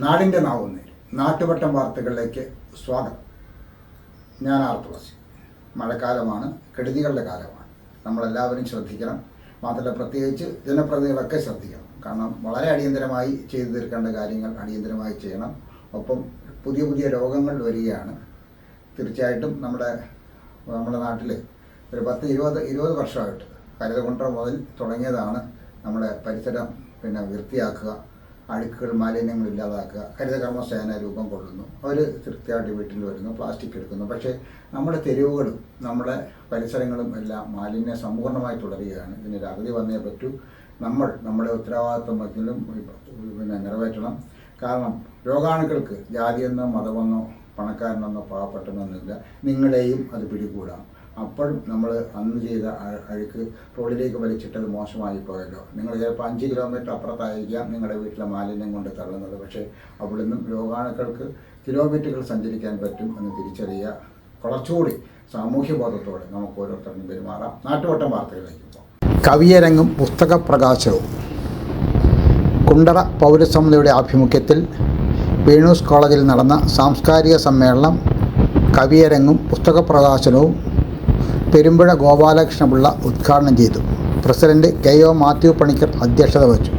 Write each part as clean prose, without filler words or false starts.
നാടിൻ്റെ നാവുന്നേരും നാട്ടുവട്ടം വാർത്തകളിലേക്ക് സ്വാഗതം. ഞാൻ തുളസി. മഴക്കാലമാണ്, കെടുതികളുടെ കാലമാണ്. നമ്മളെല്ലാവരും ശ്രദ്ധിക്കണം. മാത്രമല്ല, പ്രത്യേകിച്ച് ജനപ്രതിനിധികളൊക്കെ ശ്രദ്ധിക്കണം. കാരണം വളരെ അടിയന്തരമായി ചെയ്തു തീർക്കേണ്ട കാര്യങ്ങൾ അടിയന്തരമായി ചെയ്യണം. ഒപ്പം പുതിയ പുതിയ രോഗങ്ങൾ വരികയാണ്. തീർച്ചയായിട്ടും നമ്മുടെ നാട്ടിൽ ഒരു 10-20 വർഷമായിട്ട് ഹരിതകുണ്ട്രം മുതൽ തുടങ്ങിയതാണ് നമ്മുടെ പരിസരം വൃത്തിയാക്കുക, അഴുക്കുകൾ മാലിന്യങ്ങൾ ഇല്ലാതാക്കുക. ഹരിതകർമ്മസേന രൂപം കൊള്ളുന്നു, അവർ കൃത്യമായിട്ട് വീട്ടിൽ വരുന്നു, പ്ലാസ്റ്റിക് എടുക്കുന്നു. പക്ഷേ നമ്മുടെ തെരുവുകളും നമ്മുടെ പരിസരങ്ങളും എല്ലാം മാലിന്യ സമ്പൂർണ്ണമായി തുടരുകയാണ്. ഇതിനൊരു അറുതി വന്നേ പറ്റൂ. നമ്മുടെ ഉത്തരവാദിത്വം നിറവേറ്റണം. കാരണം രോഗാണുക്കൾക്ക് ജാതിയെന്നോ മതമെന്നോ പണക്കാരനെന്നോ പാവപ്പെട്ടെന്നൊന്നുമില്ല. നിങ്ങളെയും അത് പിടികൂടാം. അപ്പോഴും നമ്മൾ അന്ന് ചെയ്ത അഴുക്ക് റോഡിലേക്ക് വലിച്ചിട്ടത് മോശമായി പോയല്ലോ. നിങ്ങൾ ചിലപ്പോൾ 5 കിലോമീറ്റർ അപ്പുറത്തായിരിക്കാം നിങ്ങളുടെ വീട്ടിലെ മാലിന്യം കൊണ്ട് തള്ളുന്നത്. പക്ഷേ അവിടെ നിന്നും രോഗാണുക്കൾക്ക് കിലോമീറ്ററുകൾ സഞ്ചരിക്കാൻ പറ്റും എന്ന് തിരിച്ചറിയുക. കുറച്ചുകൂടി സാമൂഹ്യ ബോധത്തോടെ നമുക്ക് ഓരോരുത്തർക്കും പെരുമാറാം. നാട്ടുവട്ടം വാർത്തകളിലേക്ക് പോകാം. കവിയരങ്ങും പുസ്തക പ്രകാശനവും. കുണ്ടറ പൗരസമിതിയുടെ ആഭിമുഖ്യത്തിൽ വേണൂസ് കോളേജിൽ നടന്ന സാംസ്കാരിക സമ്മേളനം കവിയരങ്ങും പുസ്തക പ്രകാശനവും പെരുമ്പുഴ ഗോപാലകൃഷ്ണപിള്ള ഉദ്ഘാടനം ചെയ്തു. പ്രസിഡന്റ് കെ.ഒ. മാത്യു പണിക്കർ അധ്യക്ഷത വഹിച്ചു.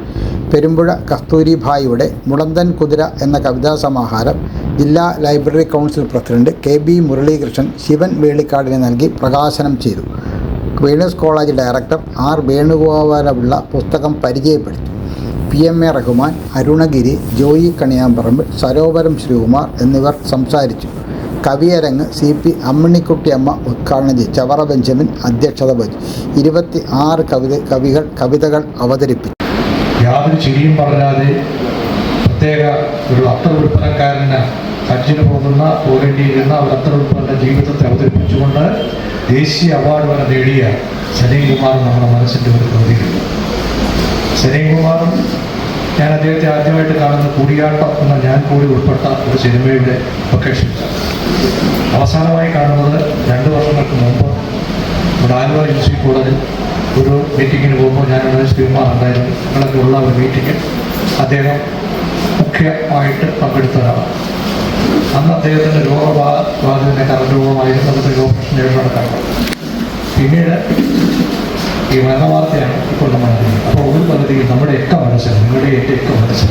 പെരുമ്പുഴ കസ്തൂരിഭായിയുടെ മുളന്തൻ കുതിര എന്ന കവിതാ സമാഹാരം ജില്ലാ library council president KB. Muralikrishnan Shivan വേളിക്കാടിന് നൽകി പ്രകാശനം ചെയ്തു. Venus college director R. Venugopalapillai പുസ്തകം പരിചയപ്പെടുത്തി. പി.എം.എ. റഹ്മാൻ, അരുണഗിരി, ജോയി കണിയാമ്പറമ്പ്, സരോവരം ശ്രീകുമാർ എന്നിവർ സംസാരിച്ചു. കവിയരങ്ങ് C.P. അമ്മിണിക്കുട്ടിയമ്മ ഉദ്ഘാടനം ചെയ്തു. ചവറ ബെഞ്ചമിൻ അധ്യക്ഷത വഹിച്ചു. 26 കവിതകൾ അവതരിപ്പിച്ചു. യാതൊരു ചിരിയും പറയാതെ പ്രത്യേക ഒരു അത്ര വിൽപ്പനക്കാരന് ഹജ്ജിന് പോകേണ്ടിയിരുന്ന ഒരു അത്ര വിൽപ്പന ജീവിതത്തെ അവതരിപ്പിച്ചുകൊണ്ട് ദേശീയ അവാർഡ് വരെ നേടിയ സലീംകുമാർ നമ്മുടെ മനസ്സിൻ്റെ ഒരു കവിതയുണ്ട്. സലീംകുമാറും ഞാൻ അദ്ദേഹത്തെ ആദ്യമായിട്ട് കാണുന്ന കൂടിയാട്ടം എന്ന ഞാൻ കൂടി ഉൾപ്പെട്ട ഒരു സിനിമയുടെ ലൊക്കേഷൻ. അവസാനമായി കാണുന്നത് 2 വർഷങ്ങൾക്ക് മുമ്പ് ഇവിടെ ആലുവ യൂണിവേഴ്സിറ്റി കോളേജിൽ ഒരു മീറ്റിങ്ങിന് പോകുമ്പോൾ ഞാനവിടെ ശ്രീകുമാർ ഉണ്ടായിരുന്നു. ഞങ്ങളൊക്കെ ഉള്ള ഒരു മീറ്റിങ്ങിൽ അദ്ദേഹം മുഖ്യമായിട്ട് പങ്കെടുത്തതാണ്. അന്ന് അദ്ദേഹത്തിൻ്റെ രോഗബാധിതനെ കറണ്ട് രോഗമായിരുന്നു. അതിൻ്റെ ഓപ്പറേഷൻ നടക്കാൻ. പിന്നീട് ഈ മരണവാർത്തയാണ് ഇപ്പോൾ നമ്മൾ അറിയുന്നത്. അപ്പോൾ ഒരു പദ്ധതിയിൽ നമ്മുടെയൊക്കെ മനസ്സിൽ, നിങ്ങളുടെയൊക്കെ മനസ്സിൽ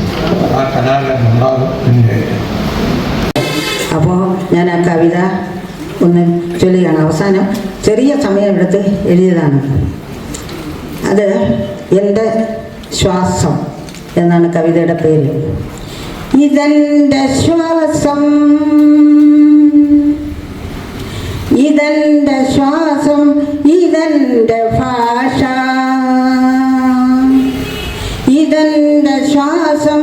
ആ കലാകാരൻ ഉണ്ടാകും എന്ന് വിചാരിക്കുന്നു. അപ്പോൾ ഞാൻ ആ കവിത ഒന്ന് ചൊല്ലുകയാണ്. അവസാനം ചെറിയ സമയമെടുത്ത് എഴുതിയതാണ്. അത് എൻ്റെ ശ്വാസം എന്നാണ് കവിതയുടെ പേര്. ഇതെൻ്റെ ശ്വാസം, ഇതെൻ്റെ ശ്വാസം, ഇതെൻ്റെ ഭാഷ, ഇതെൻ്റെ ശ്വാസം,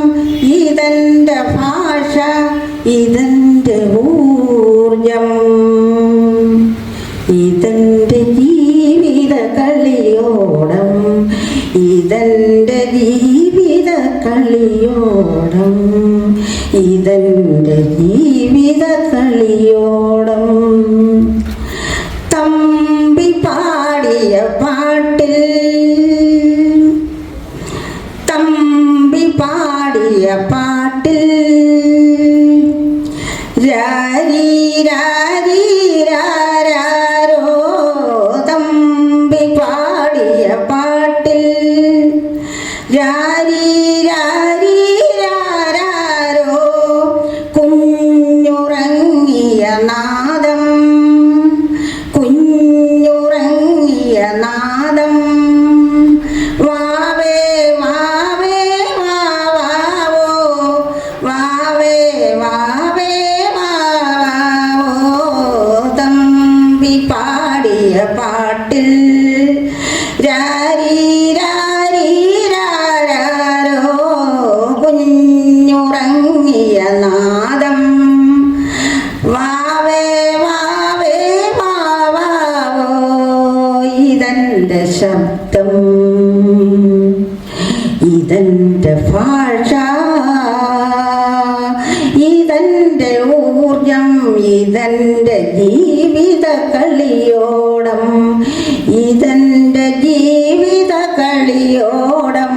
ഇതെൻ്റെ ഭാഷ, ഇതെൻ്റെ ഊർജം, ഇതെൻ്റെ ജീവിത കളിയോടം, ഇതെൻ്റെ ജീവിത കളിയോടം, ഇതെൻ്റെ ജീവിത കളിയോടം. തമ്പി പാടിയ പാട്ടിൽ, തമ്പി പാടിയ പാട്ടിൽ രാരീ രാരീ രാരോ, തമ്പി പാടിയ പാട്ടിൽ രാരീ രാരീ രാരോ, കുഞ്ഞുറങ്ങിയ നാദം, കുഞ്ഞുറങ്ങിയ നാദം, വാവേ വാവേ വാവോ, വാവേ വാവേ വാവോ, തമ്പി പാടിയ പാട്ടിൽ രാരീ രാരീ രാരോ, കുഞ്ഞുറങ്ങിയ നാദം, വാവേ വാവേ വാവോ, ഇതെൻ്റെ ശബ്ദം, ഇതെൻ്റെ ഭാഷ, ഇതെൻ്റെ ഊർജം, ഇതെൻ്റെ ജീവിത കളിയോടം, ഇതെൻ്റെ ജീവിത കളിയോടം,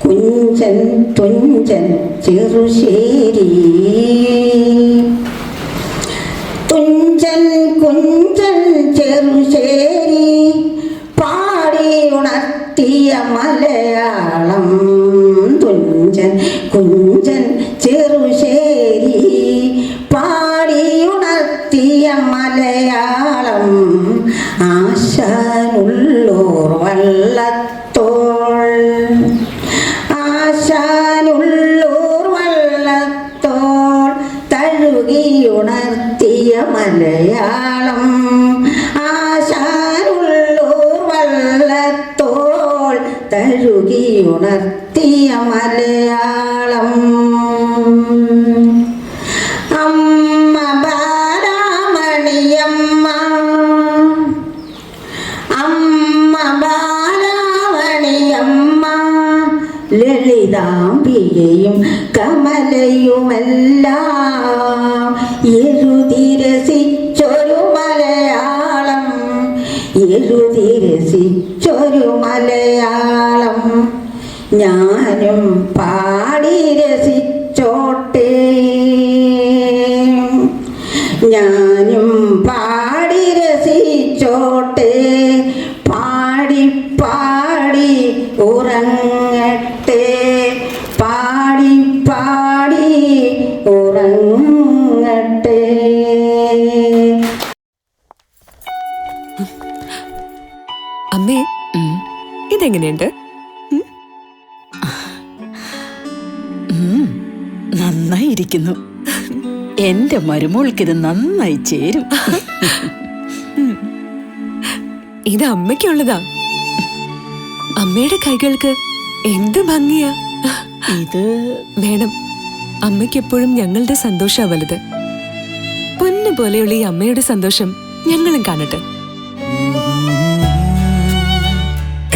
കുഞ്ചൻ തുഞ്ചൻ ചെറുശ്ശേരി. തുഞ്ചൻ കുഞ്ചൻ ചെറുശ്ശേരി പാടി ഉണർത്തിയ മലയാളം. തുഞ്ചൻ കുഞ്ചൻ ചെറുശ്ശേരി പാടി ഉണർത്തിയ മലയാളം. ആശാനുള്ളോർ വള്ളത്തോൾ, ആശാനുള്ളോർ വള്ളത്തോൾ തഴുകിയുണർത്തിയ മലയാളം. ആശാനുള്ളോർ വള്ളത്തോൾ തഴുകിയുണർത്തിയ മലയാളം. അമ്മ ബാലാമണിയമ്മ, അമ്മ ബാലാമണിയമ്മ ലളിതാംബികയും കമലയുമെല്ലാം എഴുതി രസിച്ചൊരു മലയാളം, എഴുതി രസിച്ചൊരു മലയാളം. ഞാനും പാടി രസിച്ചോട്ടെ, ഞാനും പാടി രസിച്ചോട്ടെ, പാടി പാടി ഉറങ്ങട്ടെ, പാടി പാടി ഉറങ്ങട്ടെ. അമ്മേ, ഇതെങ്ങനെയുണ്ട്? നന്നായിരിക്കുന്നു. എന്റെ മരുമോൾക്കിത് നന്നായി ചേരും. ഇത് അമ്മയ്ക്കുള്ളതാ. അമ്മയുടെ കൈകൾക്ക് എന്ത് ഭംഗിയാ. ഇത് വേണം. അമ്മയ്ക്ക് എപ്പോഴും ഞങ്ങളുടെ സന്തോഷാ വലുത്. പൊന്നു പോലെയുള്ള ഈ അമ്മയുടെ സന്തോഷം ഞങ്ങളും കാണട്ടെ.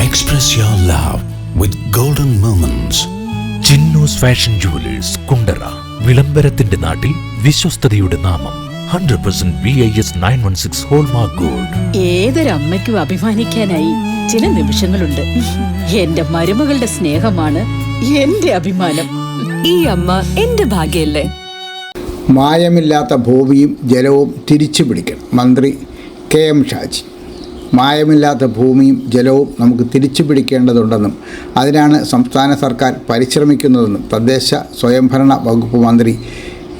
Express your love with golden moments. Chinnus fashion jewellers Kundara. വിളംബരത്തിന്റെ നാട്ടിൽ വിശ്വസ്തയുടെ നാമം. 100% BIS 916 ഹോൾമാർക്ക് ഗോൾഡ്. ഏതൊരമ്മയ്ക്കും അഭിമാനിക്കാനായി ചില നിമിഷങ്ങളുണ്ട്. എന്റെ മരുമകളുടെ സ്നേഹമാണ് എന്റെ അഭിമാനം. ഈ അമ്മ എന്റെ ഭാഗ്യല്ലേ. മായമില്ലാത്ത ഭൂമിയും ജലവും തിരിച്ചു പിടിക്കണം. മന്ത്രി KM ഷാജി. മായമില്ലാത്ത ഭൂമിയും ജലവും നമുക്ക് തിരിച്ചു പിടിക്കേണ്ടതുണ്ടെന്നും അതിനാണ് സംസ്ഥാന സർക്കാർ പരിശ്രമിക്കുന്നതെന്നും തദ്ദേശ സ്വയംഭരണ വകുപ്പ് മന്ത്രി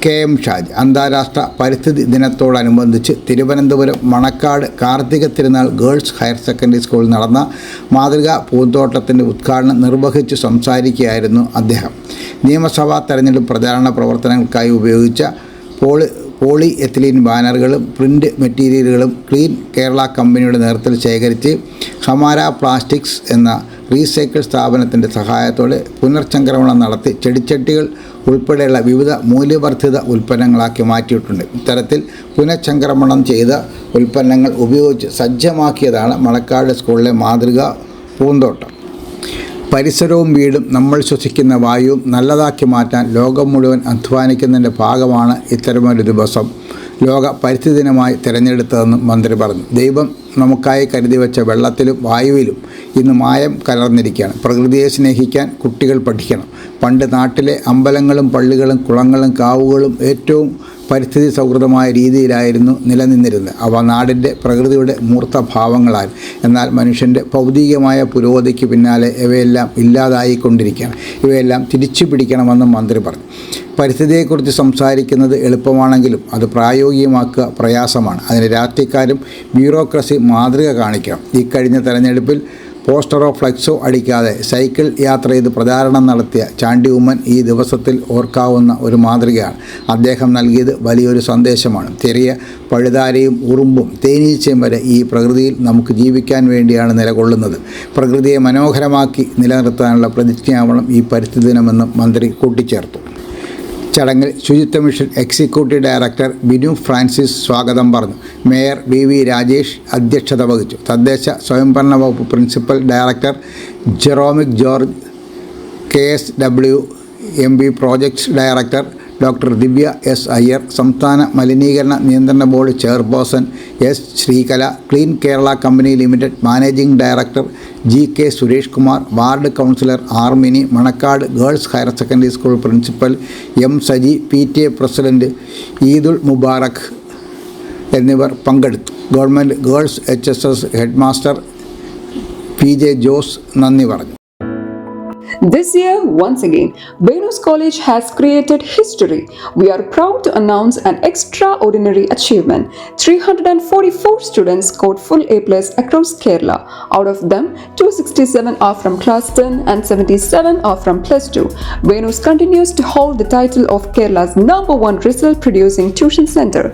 KM ഷാജി അന്താരാഷ്ട്ര പരിസ്ഥിതി ദിനത്തോടനുബന്ധിച്ച് Thiruvananthapuram Manacaud Karthika Thirunal girls higher secondary സ്കൂളിൽ നടന്ന മാതൃകാ പൂന്തോട്ടത്തിൻ്റെ ഉദ്ഘാടനം നിർവഹിച്ചു സംസാരിക്കുകയായിരുന്നു അദ്ദേഹം. നിയമസഭാ തെരഞ്ഞെടുപ്പ് പ്രചാരണ പ്രവർത്തനങ്ങൾക്കായി ഉപയോഗിച്ച പോളി എത്തിലീൻ ബാനറുകളും പ്രിൻ്റ് മെറ്റീരിയലുകളും ക്ലീൻ കേരള കമ്പനിയുടെ നേതൃത്വത്തിൽ ശേഖരിച്ച് ഹമാര പ്ലാസ്റ്റിക്സ് എന്ന റീസൈക്കിൾ സ്ഥാപനത്തിൻ്റെ സഹായത്തോടെ പുനർചംക്രമണം നടത്തി ചെടിച്ചട്ടികൾ ഉൾപ്പെടെയുള്ള വിവിധ മൂല്യവർദ്ധിത ഉൽപ്പന്നങ്ങളാക്കി മാറ്റിയിട്ടുണ്ട്. ഇത്തരത്തിൽ പുനഃചംക്രമണം ചെയ്ത ഉൽപ്പന്നങ്ങൾ ഉപയോഗിച്ച് സജ്ജമാക്കിയതാണ് മണക്കാട് സ്കൂളിലെ മാതൃകാ പൂന്തോട്ടം. പരിസരവും വീടും നമ്മൾ ശ്വസിക്കുന്ന വായുവും നല്ലതാക്കി മാറ്റാൻ ലോകം മുഴുവൻ അധ്വാനിക്കുന്നതിൻ്റെ ഭാഗമാണ് ഇത്തരമൊരു ദിവസം ലോക പരിസ്ഥിതി ദിനമായി തിരഞ്ഞെടുത്തതെന്നും മന്ത്രി പറഞ്ഞു. ദൈവം നമുക്കായി കരുതി വെച്ച വെള്ളത്തിലും വായുവിലും ഇന്ന് മായം കലർന്നിരിക്കുകയാണ്. പ്രകൃതിയെ സ്നേഹിക്കാൻ കുട്ടികൾ പഠിക്കണം. പണ്ട് നാട്ടിലെ അമ്പലങ്ങളും പള്ളികളും കുളങ്ങളും കാവുകളും ഏറ്റവും പരിസ്ഥിതി സൗഹൃദമായ രീതിയിലായിരുന്നു നിലനിന്നിരുന്നത്. അവ നാടിൻ്റെ പ്രകൃതിയുടെ മൂർത്തഭാവങ്ങളാൽ. എന്നാൽ മനുഷ്യൻ്റെ ഭൗതികമായ പുരോഗതിക്ക് പിന്നാലെ ഇവയെല്ലാം ഇല്ലാതായിക്കൊണ്ടിരിക്കുകയാണ്. ഇവയെല്ലാം തിരിച്ചു പിടിക്കണമെന്നും മന്ത്രി പറഞ്ഞു. പരിസ്ഥിതിയെക്കുറിച്ച് സംസാരിക്കുന്നത് എളുപ്പമാണെങ്കിലും അത് പ്രായോഗികമാക്കുക പ്രയാസമാണ്. അതിന് രാഷ്ട്രീയക്കാരും ബ്യൂറോക്രസി മാതൃക കാണിക്കണം. ഇക്കഴിഞ്ഞ തെരഞ്ഞെടുപ്പിൽ പോസ്റ്ററോ ഫ്ലെക്സോ അടിക്കാതെ സൈക്കിൾ യാത്ര ചെയ്ത് പ്രചാരണം നടത്തിയ ചാണ്ടി ഉമ്മൻ ഈ ദിവസത്തിൽ ഓർക്കാവുന്ന ഒരു മാതൃകയാണ്. അദ്ദേഹം നൽകിയത് വലിയൊരു സന്ദേശമാണ്. ചെറിയ പഴുതാരയും ഉറുമ്പും തേനീച്ചയും വരെ ഈ പ്രകൃതിയിൽ നമുക്ക് ജീവിക്കാൻ വേണ്ടിയാണ് നിലകൊള്ളുന്നത്. പ്രകൃതിയെ മനോഹരമാക്കി നിലനിർത്താനുള്ള പ്രതിജ്ഞയാവണം ഈ പരിസ്ഥിതി ദിനമെന്നും മന്ത്രി കൂട്ടിച്ചേർത്തു. ചടങ്ങിൽ ശുചിത്വ mission executive director Binu Francis സ്വാഗതം പറഞ്ഞു. മേയർ BV രാജേഷ് അധ്യക്ഷത വഹിച്ചു. തദ്ദേശ സ്വയംഭരണ വകുപ്പ് principal director Jeromic George, KSW MB projects director doctor Divya S Iyer, സംസ്ഥാന മലിനീകരണ നിയന്ത്രണ board chairperson S Sreekala, clean Kerala company limited managing director GK Suresh Kumar, ward councillor R Mini, Manacaud girls higher secondary school principal M Saji, PTA president Eidul Mubarak എന്നിവർ പങ്കെടുത്തു. Government girls HSS headmaster PJ Jose നന്ദി പറഞ്ഞു. This year, once again, Venus College has created history. We are proud to announce an extraordinary achievement. 344 students scored full A+ across Kerala. Out of them, 267 are from Class 10 and 77 are from Plus 2. Venus continues to hold the title of Kerala's #1 result-producing tuition center.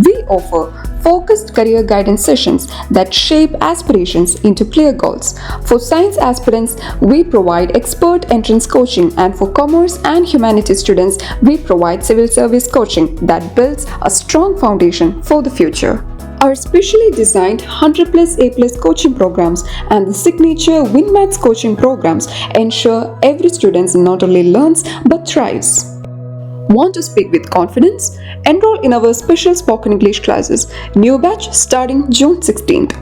We offer focused career guidance sessions that shape aspirations into clear goals. For science aspirants, we provide expert entrance coaching, and for commerce and humanities students, we provide civil service coaching that builds a strong foundation for the future. Our specially designed 100+ A+ coaching programs and the signature WinMaths coaching programs ensure every student not only learns but thrives. Want to speak with confidence? Enroll in our special spoken English classes. New batch starting June 16th.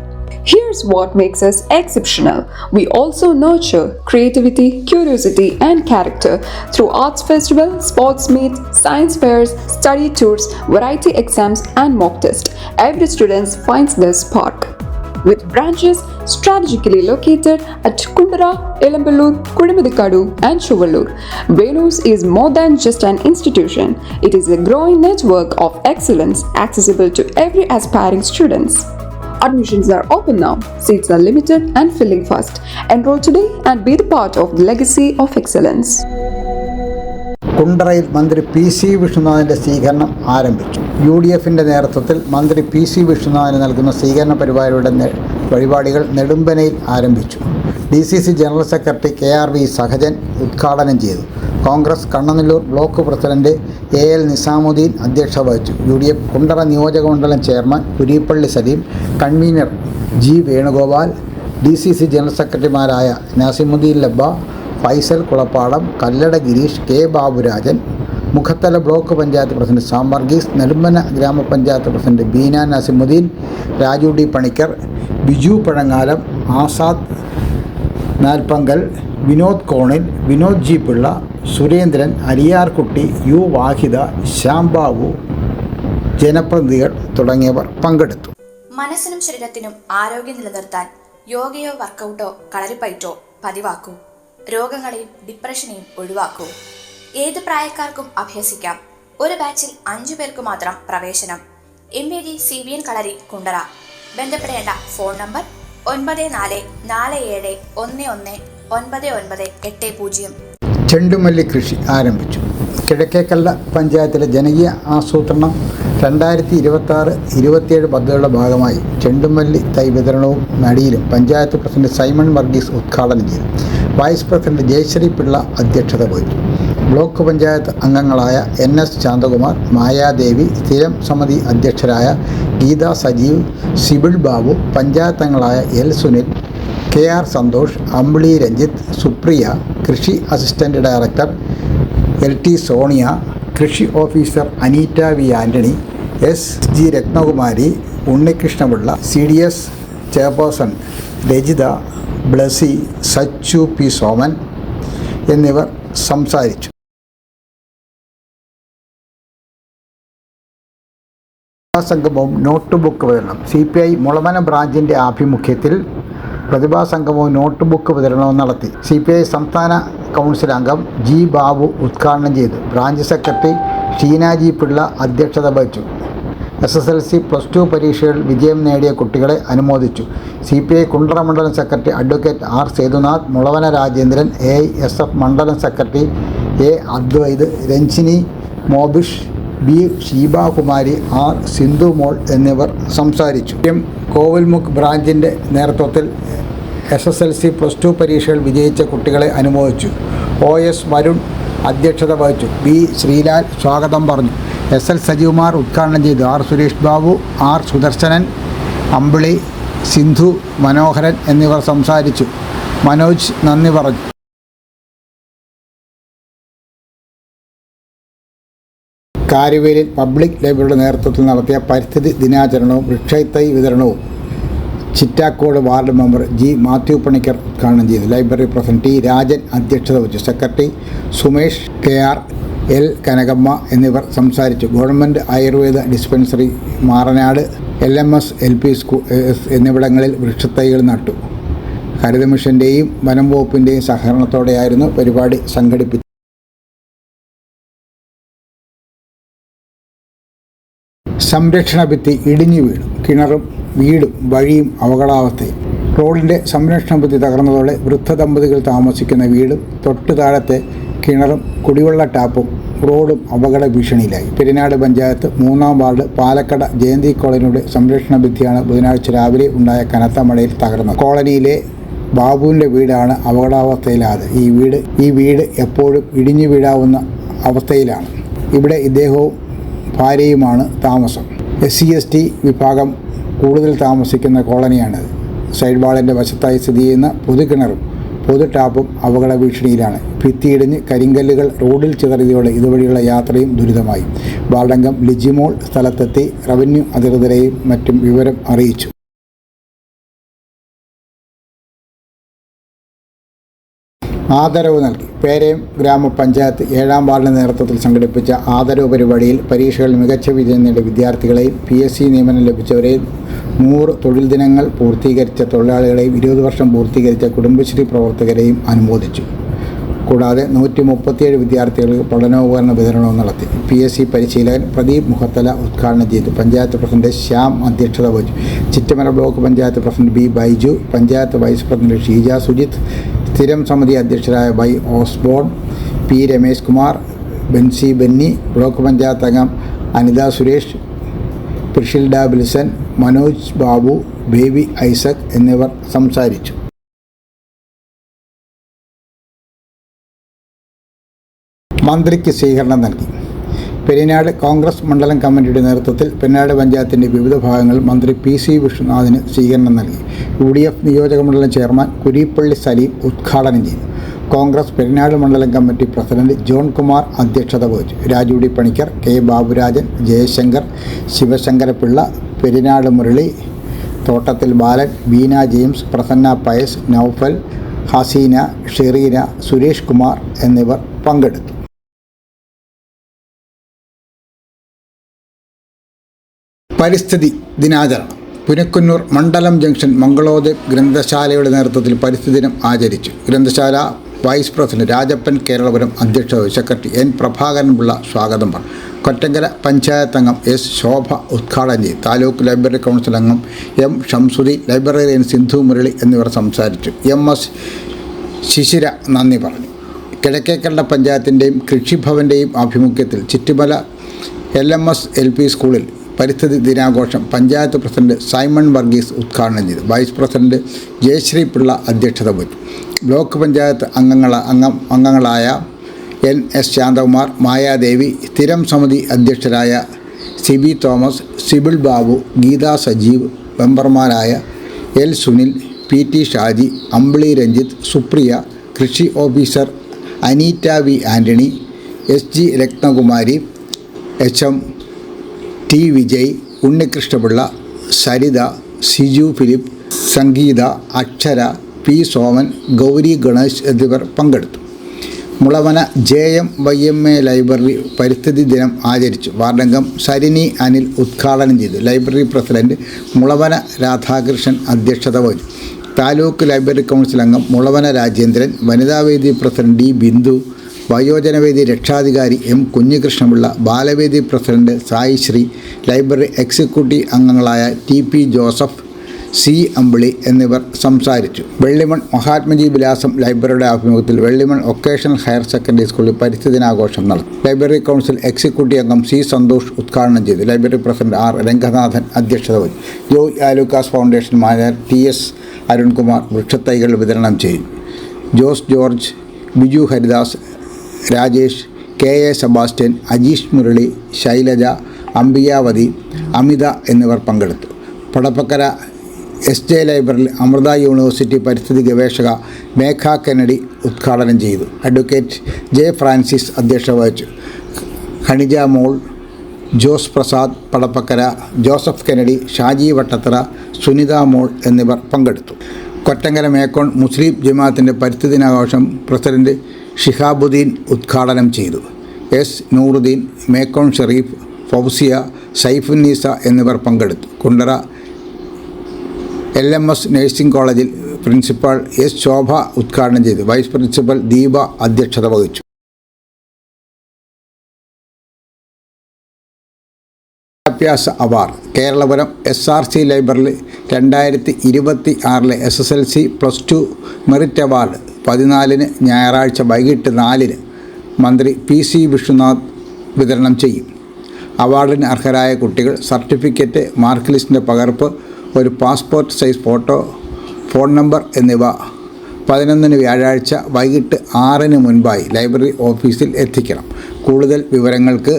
Here's what makes us exceptional. We also nurture creativity, curiosity, and character through arts festival, sports meets, science fairs, study tours, variety exams, and mock tests. Every student finds their spark. With branches strategically located at Kundara, Elamballur, Kudimuthikadu, and Chuvallur, Venus is more than just an institution. It is a growing network of excellence accessible to every aspiring students. Admissions are open now. Seats are limited and filling fast. Enroll today and be the part of the legacy of excellence. കുണ്ടറയിൽ മന്ത്രി PC വിഷ്ണുനാഥിൻ്റെ സ്വീകരണം ആരംഭിച്ചു. UDFിൻ്റെ നേതൃത്വത്തിൽ മന്ത്രി PC വിഷ്ണുനാഥിന് നൽകുന്ന സ്വീകരണ പരിപാടികൾ നെടുമ്പനയിൽ ആരംഭിച്ചു. DCC general secretary KRV Sahajan ഉദ്ഘാടനം ചെയ്തു. Congress Kannanallur block president AL Nizamuddin അധ്യക്ഷത വഹിച്ചു. UDF കുണ്ടറ നിയോജകമണ്ഡലം chairman Kurippally Saleem, convener G Venugopal, DCC general സെക്രട്ടറിമാരായ Nasimuddin Labba, Faisal Kulappadam, Kallada Gireesh, K Baburajan, Mukhathala block panchayat president Sam Varghese, Nedumpana ഗ്രാമപഞ്ചായത്ത് president Beena Nasimuddin, Raju D Panicker, Biju Pazhangalam, Azad Nalppankal, Vinod Konil, Vinod G Pillai, Surendran, അരിയാർകുട്ടി, U Vahida, Shyam Babu, ജനപ്രതിനിധികൾ തുടങ്ങിയവർ പങ്കെടുത്തു. മനസ്സിനും ശരീരത്തിനും ആരോഗ്യം നിലനിർത്താൻ യോഗയോ വർക്കൗട്ടോ കളരിപ്പയറ്റോ പതിവാക്കൂ. രോഗങ്ങളെയും ഡിപ്രഷനെയും ഒഴിവാക്കൂ. ഏത് പ്രായക്കാർക്കും അഭ്യസിക്കാം. ഒരു ബാച്ചിൽ 5 പേർക്ക് മാത്രം പ്രവേശനം. MAD CVN കളരി കുണ്ടറ. ബന്ധപ്പെടേണ്ട ഫോൺ നമ്പർ 9447119980. ചെണ്ടുമല്ലി കൃഷി ആരംഭിച്ചു. കിഴക്കേക്കല്ല പഞ്ചായത്തിലെ ജനകീയ ആസൂത്രണം 2026-27 പദ്ധതിയുടെ ഭാഗമായി ചെണ്ടുമല്ലി തൈ വിതരണവും നടിയിലും പഞ്ചായത്ത് പ്രസിഡന്റ് സൈമൺ വർഗീസ് ഉദ്ഘാടനം ചെയ്തു. വൈസ് പ്രസിഡന്റ് ജയശ്രീ പിള്ള അധ്യക്ഷത വഹിച്ചു. ബ്ലോക്ക് പഞ്ചായത്ത് അംഗങ്ങളായ NS ശാന്തകുമാർ, മായാദേവി, സ്ഥിരം സമിതി അധ്യക്ഷരായ ഗീത സജീവ്, സിബിൾ ബാബു, പഞ്ചായത്ത് അംഗങ്ങളായ L സുനിൽ, KR സന്തോഷ്, അമ്പിളി രഞ്ജിത്ത്, സുപ്രിയ, കൃഷി അസിസ്റ്റന്റ് ഡയറക്ടർ LT സോണിയ, കൃഷി officer Aneeta V Antony, SG Ratnakumari, Unnikrishnapillai, CDS chairperson Rajitha, Blessy, Sachu P Soman എന്നിവർ സംസാരിച്ചു. സംഗമവും നോട്ട് ബുക്ക് വിതരണം. CPI മുളമന ബ്രാഞ്ചിൻ്റെ ആഭിമുഖ്യത്തിൽ പ്രതിഭാസംഗമവും നോട്ട് ബുക്ക് വിതരണവും നടത്തി. CPI സംസ്ഥാന കൗൺസിൽ അംഗം G ബാബു ഉദ്ഘാടനം ചെയ്തു. Branch secretary Sheena G Pillai അധ്യക്ഷത വഹിച്ചു. SSLC +2 പരീക്ഷകളിൽ വിജയം നേടിയ കുട്ടികളെ അനുമോദിച്ചു. CPI കുണ്ടറ മണ്ഡലം secretary advocate R Sethunath, Mulavana Rajendran, AISF മണ്ഡലം secretary A Advaith, Ranjini Mobish, B Sheebakumari, R Sindhumol എന്നിവർ സംസാരിച്ചു. കോവിൽമുക്ക് ബ്രാഞ്ചിൻ്റെ നേതൃത്വത്തിൽ SSLC +2 പരീക്ഷകൾ വിജയിച്ച കുട്ടികളെ അനുമോദിച്ചു. OS വരുൺ അധ്യക്ഷത വഹിച്ചു. B ശ്രീലാൽ സ്വാഗതം പറഞ്ഞു. SL സജികുമാർ ഉദ്ഘാടനം ചെയ്തു. R സുരേഷ് ബാബു, R സുദർശനൻ, അമ്പിളി, സിന്ധു മനോഹരൻ എന്നിവർ സംസാരിച്ചു. മനോജ് നന്ദി പറഞ്ഞു. കാരുവേലിൽ പബ്ലിക് ലൈബ്രറിയുടെ നേതൃത്വത്തിൽ നടത്തിയ പരിസ്ഥിതി ദിനാചരണവും വൃക്ഷത്തൈ വിതരണവും Chittakode ward member G Mathew Panicker ഉദ്ഘാടനം ചെയ്തു. ലൈബ്രറി പ്രസിഡന്റ് ടി രാജൻ അധ്യക്ഷത വഹിച്ചു. Secretary Sumesh KR, L Kanakamma എന്നിവർ സംസാരിച്ചു. Government Ayurveda dispensary, Maranad, LMS LP school എന്നിവിടങ്ങളിൽ വൃക്ഷത്തൈകൾ നട്ടു. ഹരിത മിഷൻ്റെയും വനം വകുപ്പിൻ്റെയും സഹകരണത്തോടെയായിരുന്നു പരിപാടി സംഘടിപ്പിച്ചത്. സംരക്ഷണ ഭിത്തി ഇടിഞ്ഞു വീണു. കിണറും വീടും വഴിയും അപകടാവസ്ഥയിൽ. റോഡിൻ്റെ സംരക്ഷണ ഭിത്തി തകർന്നതോടെ വൃദ്ധ ദമ്പതികൾ താമസിക്കുന്ന വീടും തൊട്ടു താഴത്തെ കിണറും കുടിവെള്ള ടാപ്പും റോഡും അപകട ഭീഷണിയിലായി. പെരിനാട് പഞ്ചായത്ത് 3-ാം വാർഡ് പാലക്കട ജയന്തി കോളനിയുടെ സംരക്ഷണ ഭിത്തിയാണ് ബുധനാഴ്ച രാവിലെ ഉണ്ടായ കനത്ത മഴയിൽ തകർന്നത്. കോളനിയിലെ ബാബുവിൻ്റെ വീടാണ് അപകടാവസ്ഥയിലായത്. ഈ വീട് എപ്പോഴും ഇടിഞ്ഞു വീഴാവുന്ന അവസ്ഥയിലാണ്. ഇവിടെ ഇദ്ദേഹവും ഭാര്യയുമാണ് താമസം. SC/ST വിഭാഗം കൂടുതൽ താമസിക്കുന്ന കോളനിയാണിത്. സൈഡ് വാളിൻ്റെ വശത്തായി സ്ഥിതി ചെയ്യുന്ന പൊതുകിണറും പൊതു ടാപ്പും അപകട ഭീഷണിയിലാണ്. ഭിത്തിയിടിഞ്ഞ് കരിങ്കല്ലുകൾ റോഡിൽ ചിതറിയതോടെ ഇതുവഴിയുള്ള യാത്രയും ദുരിതമായി. വാർഡംഗം ലിജിമോൾ സ്ഥലത്തെത്തി റവന്യൂ അധികൃതരെയും മറ്റും വിവരം അറിയിച്ചു. ആദരവ് നൽകി. പേരയം ഗ്രാമപഞ്ചായത്ത് 7-ാം വാർഡിൻ്റെ നേതൃത്വത്തിൽ സംഘടിപ്പിച്ച ആദരവ് പരിപാടിയിൽ പരീക്ഷകളിൽ മികച്ച വിജയം നേടിയ വിദ്യാർത്ഥികളെയും PSC നിയമനം ലഭിച്ചവരെയും 100 തൊഴിൽ ദിനങ്ങൾ പൂർത്തീകരിച്ച തൊഴിലാളികളെയും 20 വർഷം പൂർത്തീകരിച്ച കുടുംബശ്രീ പ്രവർത്തകരെയും അനുമോദിച്ചു. കൂടാതെ 137 വിദ്യാർത്ഥികൾക്ക് പഠനോപകരണ വിതരണവും നടത്തി. PSC പരിശീലകൻ പ്രദീപ് മുഖത്തല ഉദ്ഘാടനം ചെയ്തു. പഞ്ചായത്ത് പ്രസിഡന്റ് ശ്യാം അധ്യക്ഷത വഹിച്ചു. Chittumala block panchayat president B Baiju, panchayat vice president Sheeja Sujith, സ്ഥിരം സമിതി അധ്യക്ഷരായ Y Osborne, P Ramesh Kumar, Benzy Benny, block panchayat അംഗം അനിത സുരേഷ്, പ്രിഷിൽഡ ബിൽസൺ, മനോജ് ബാബു, ബേബി ഐസക് എന്നിവർ സംസാരിച്ചു. മന്ത്രിക്ക് സ്വീകരണം നൽകി. പെരിനാട് കോൺഗ്രസ് മണ്ഡലം കമ്മിറ്റിയുടെ നേതൃത്വത്തിൽ പെരിനാട് പഞ്ചായത്തിൻ്റെ വിവിധ ഭാഗങ്ങളിൽ മന്ത്രി PC വിഷ്ണുനാഥിന് സ്വീകരണം നൽകി. UDF നിയോജക മണ്ഡലം ചെയർമാൻ കുരീപ്പള്ളി സലീം ഉദ്ഘാടനം ചെയ്തു. കോൺഗ്രസ് പെരിനാട് മണ്ഡലം കമ്മിറ്റി പ്രസിഡന്റ് ജോൺ കുമാർ അധ്യക്ഷത വഹിച്ചു. രാജു D പണിക്കർ, K ബാബുരാജൻ, ജയശങ്കർ, ശിവശങ്കരപിള്ള, പെരിനാട് മുരളി, തോട്ടത്തിൽ ബാലൻ, ബീന ജെയിംസ്, പ്രസന്ന പയസ്, നൌഫൽ, ഹസീന, ഷെറീന, സുരേഷ് കുമാർ എന്നിവർ പങ്കെടുത്തു. പരിസ്ഥിതി ദിനാചരണം. പുനക്കുന്നൂർ മണ്ഡലം ജംഗ്ഷൻ മംഗളോദയം ഗ്രന്ഥശാലയുടെ നേതൃത്വത്തിൽ പരിസ്ഥിതി ദിനം ആചരിച്ചു. ഗ്രന്ഥശാല വൈസ് പ്രസിഡന്റ് രാജപ്പൻ കേരളപുരം അധ്യക്ഷത വഹിച്ചു. സെക്രട്ടറി N പ്രഭാകരൻപിള്ള സ്വാഗതം പറഞ്ഞു. കൊറ്റങ്കര പഞ്ചായത്ത് അംഗം S ശോഭ ഉദ്ഘാടനം ചെയ്തു. താലൂക്ക് ലൈബ്രറി കൗൺസിൽ അംഗം M ഷംസുദ്ദീൻ, ലൈബ്രറിയൻ സിന്ധു മുരളി എന്നിവർ സംസാരിച്ചു. MS ശിശിര നന്ദി പറഞ്ഞു. കിഴക്കേക്കണ്ട പഞ്ചായത്തിൻ്റെയും കൃഷിഭവൻ്റെയും ആഭിമുഖ്യത്തിൽ ചിറ്റുമല LMS LP സ്കൂളിൽ പരിസ്ഥിതി ദിനാഘോഷം പഞ്ചായത്ത് പ്രസിഡന്റ് സൈമൺ വർഗീസ് ഉദ്ഘാടനം ചെയ്തു. വൈസ് പ്രസിഡന്റ് ജയശ്രീ പിള്ള അധ്യക്ഷത വഹിച്ചു. ബ്ലോക്ക് പഞ്ചായത്ത് അംഗങ്ങളായ NS ശാന്തകുമാർ, മായാദേവി, സ്ഥിരം സമിതി അധ്യക്ഷരായ സിബി തോമസ്, സിബിൾ ബാബു, ഗീതാ സജീവ്, മെമ്പർമാരായ L സുനിൽ, PT ഷാജി, അമ്പിളി രഞ്ജിത്ത്, സുപ്രിയ, കൃഷി officer Aneeta V Antony, SG Rathnakumari, HM T Vijay, Unnikrishnapillai, Saritha, Siju Philip, Sangeetha, Akshara, P Soman, Gauri Ganesh എന്നിവർ പങ്കെടുത്തു. മുളവന JMYMA ലൈബ്രറി പരിസ്ഥിതി ദിനം ആചരിച്ചു. വാർഡംഗം സരിനി അനിൽ ഉദ്ഘാടനം ചെയ്തു. ലൈബ്രറി പ്രസിഡന്റ് മുളവന രാധാകൃഷ്ണൻ അധ്യക്ഷത വഹിച്ചു. താലൂക്ക് ലൈബ്രറി കൗൺസിൽ അംഗം മുളവന രാജേന്ദ്രൻ, വനിതാവേദി പ്രസിഡന്റ് D ബിന്ദു, വയോജനവേദി രക്ഷാധികാരി M കുഞ്ഞികൃഷ്ണപിള്ള, ബാലവേദി president Sai Sree, library executive അംഗങ്ങളായ TP ജോസഫ്, C അമ്പിളി എന്നിവർ സംസാരിച്ചു. വെള്ളിമൺ മഹാത്മജി വിലാസം ലൈബ്രറിയുടെ ആഭിമുഖ്യത്തിൽ വെള്ളിമൺ വൊക്കേഷണൽ ഹയർ സെക്കൻഡറി സ്കൂളിൽ പരിസ്ഥിതി ദിനാഘോഷം നടത്തി. ലൈബ്രറി കൗൺസിൽ എക്സിക്യൂട്ടീവ് അംഗം C സന്തോഷ് ഉദ്ഘാടനം ചെയ്തു. ലൈബ്രറി പ്രസിഡന്റ് R രംഗനാഥൻ അധ്യക്ഷത വഹിച്ചു. Joy Alukkas foundation manager TS Arunkumar വൃക്ഷത്തൈകൾ വിതരണം ചെയ്തു. ജോസ് ജോർജ്, ബിജു ഹരിദാസ്, രാജേഷ്, KA സെബാസ്റ്റ്യൻ, അജീഷ് മുരളി, ശൈലജ, അംബിയാവതി, അമിത എന്നിവർ പങ്കെടുത്തു. പടപ്പക്കര SJ ലൈബ്രറിയിൽ അമൃത യൂണിവേഴ്സിറ്റി പരിസ്ഥിതി ഗവേഷക മേഘ കെന്നഡി ഉദ്ഘാടനം ചെയ്തു. അഡ്വക്കേറ്റ് J ഫ്രാൻസിസ് അധ്യക്ഷത വഹിച്ചു. ഖനിജ മോൾ, ജോസ് പ്രസാദ് പടപ്പക്കര, ജോസഫ് കെനഡി, ഷാജി വട്ടത്തറ, സുനിത മോൾ എന്നിവർ പങ്കെടുത്തു. കൊറ്റങ്കര മേക്കോൺ മുസ്ലിം ജമാഅത്തിൻ്റെ പരിസ്ഥിതി ദിനാഘോഷം പ്രസിഡന്റ് ഷിഹാബുദ്ദീൻ ഉദ്ഘാടനം ചെയ്തു. എസ് നൂറുദ്ദീൻ, മേക്കോൺ ഷെറീഫ്, ഫൗസിയ, സൈഫുന്നീസ എന്നിവർ പങ്കെടുത്തു. കുണ്ടറ LMS നഴ്സിംഗ് കോളേജിൽ പ്രിൻസിപ്പാൾ എസ് ശോഭ ഉദ്ഘാടനം ചെയ്തു. വൈസ് പ്രിൻസിപ്പൽ ദീപ അധ്യക്ഷത വഹിച്ചു. വിദ്യാഭ്യാസ award Keralapuram SRC library 2026 SSLC +2 merit award 14 ഞായറാഴ്ച വൈകിട്ട് 4 മന്ത്രി PC വിഷ്ണുനാഥ് വിതരണം ചെയ്യും. അവാർഡിന് അർഹരായ കുട്ടികൾ സർട്ടിഫിക്കറ്റ്, മാർക്ക് ലിസ്റ്റിൻ്റെ പകർപ്പ്, ഒരു passport size photo, phone number എന്നിവ 11 വ്യാഴാഴ്ച വൈകിട്ട് 6 മുൻപായി ലൈബ്രറി ഓഫീസിൽ എത്തിക്കണം. കൂടുതൽ വിവരങ്ങൾക്ക്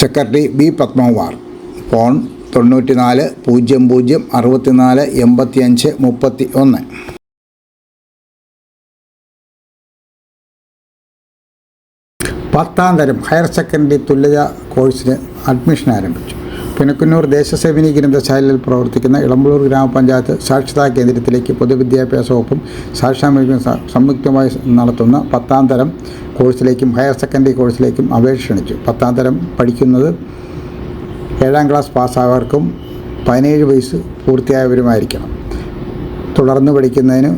സെക്രട്ടറി B പത്മകുമാർ, ഫോൺ 94 00 64 85 31. പത്താം തരം ഹയർ സെക്കൻഡറി തുല്യത കോഴ്സിന് അഡ്മിഷൻ ആരംഭിച്ചു. പുനക്കുന്നൂർ ദേശസേവിനി ഗ്രന്ഥശാലയിൽ പ്രവർത്തിക്കുന്ന ഇളമ്പള്ളൂർ ഗ്രാമപഞ്ചായത്ത് സാക്ഷരതാ കേന്ദ്രത്തിലേക്ക് പൊതുവിദ്യാഭ്യാസ വകുപ്പും സാക്ഷരതാ മിഷനും സംയുക്തമായി നടത്തുന്ന പത്താം തരം കോഴ്സിലേക്കും ഹയർ സെക്കൻഡറി കോഴ്സിലേക്കും അപേക്ഷ ക്ഷണിച്ചു. പത്താം തരം പഠിക്കുന്നത് 7ാം ക്ലാസ് പാസ്സായവർക്കും 17 വയസ്സ് പൂർത്തിയായവരുമായിരിക്കണം. തുടർന്ന് പഠിക്കുന്നതിന്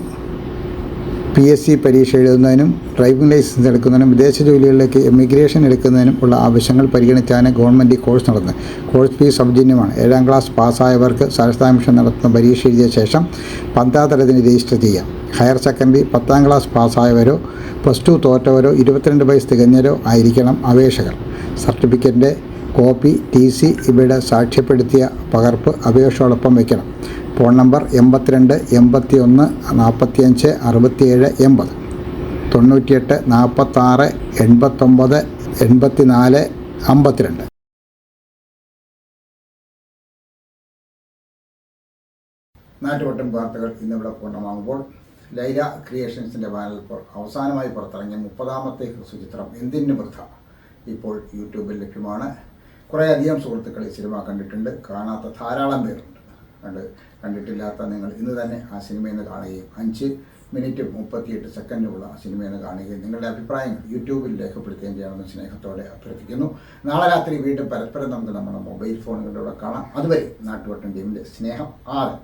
PSC പരീക്ഷ എഴുതുന്നതിനും ഡ്രൈവിംഗ് ലൈസൻസ് എടുക്കുന്നതിനും വിദേശ ജോലികളിലേക്ക് എമിഗ്രേഷൻ എടുക്കുന്നതിനും ഉള്ള ആവശ്യങ്ങൾ പരിഗണിച്ചാണ് ഗവൺമെൻറ് ഈ കോഴ്സ് നടത്തുന്നത്. കോഴ്സ് ഫീസ് സൗജന്യമാണ്. 7ാം ക്ലാസ് പാസ്സായവർക്ക് സാക്ഷരതാ മിഷൻ നടത്തുന്ന പരീക്ഷ എഴുതിയ ശേഷം 10ാം തരത്തിന് രജിസ്റ്റർ ചെയ്യാം. ഹയർ സെക്കൻഡറി 10ാം ക്ലാസ് പാസ്സായവരോ +2 തോറ്റവരോ 22 വയസ്സ് തികഞ്ഞവരോ ആയിരിക്കണം അപേക്ഷകർ. സർട്ടിഫിക്കറ്റിൻ്റെ കോപ്പി, TC ഇവയുടെ സാക്ഷ്യപ്പെടുത്തിയ പകർപ്പ് അപേക്ഷയോടൊപ്പം വയ്ക്കണം. Phone number 82 81 45 67 80, 98 46 89 84 52. നാട്ടുവട്ടം വാർത്തകൾ ഇന്നിവിടെ പൂർണ്ണമാകുമ്പോൾ ലൈല ക്രിയേഷൻസിൻ്റെ ബാനറിൽ അവസാനമായി പുറത്തിറങ്ങിയ 30ാമത്തെ ഹ്രസ്വചിത്രം എന്തിന് വൃഥ ഇപ്പോൾ യൂട്യൂബിൽ ലഭ്യമാണ്. കുറേയധികം സുഹൃത്തുക്കൾ ഈ സിനിമ കണ്ടിട്ടുണ്ട്. കാണാത്ത ധാരാളം പേരുണ്ട്. കണ്ടിട്ടില്ലാത്ത നിങ്ങൾ ഇന്ന് തന്നെ ആ സിനിമയിൽ നിന്ന് കാണുകയും 5 മിനിറ്റ് 38 സെക്കൻഡുള്ള സിനിമയിൽ നിന്ന് കാണുകയും നിങ്ങളുടെ അഭിപ്രായങ്ങൾ യൂട്യൂബിൽ രേഖപ്പെടുത്തുകയും ചെയ്യണമെന്ന് സ്നേഹത്തോടെ അഭ്യർത്ഥിക്കുന്നു. നാളെ രാത്രി വീണ്ടും പരസ്പരം നമുക്ക് നമ്മുടെ മൊബൈൽ ഫോണുകളിലൂടെ കാണാം. അതുവരെ നാട്ടുവട്ടം ടീമിൻ്റെ സ്നേഹം ആദരം.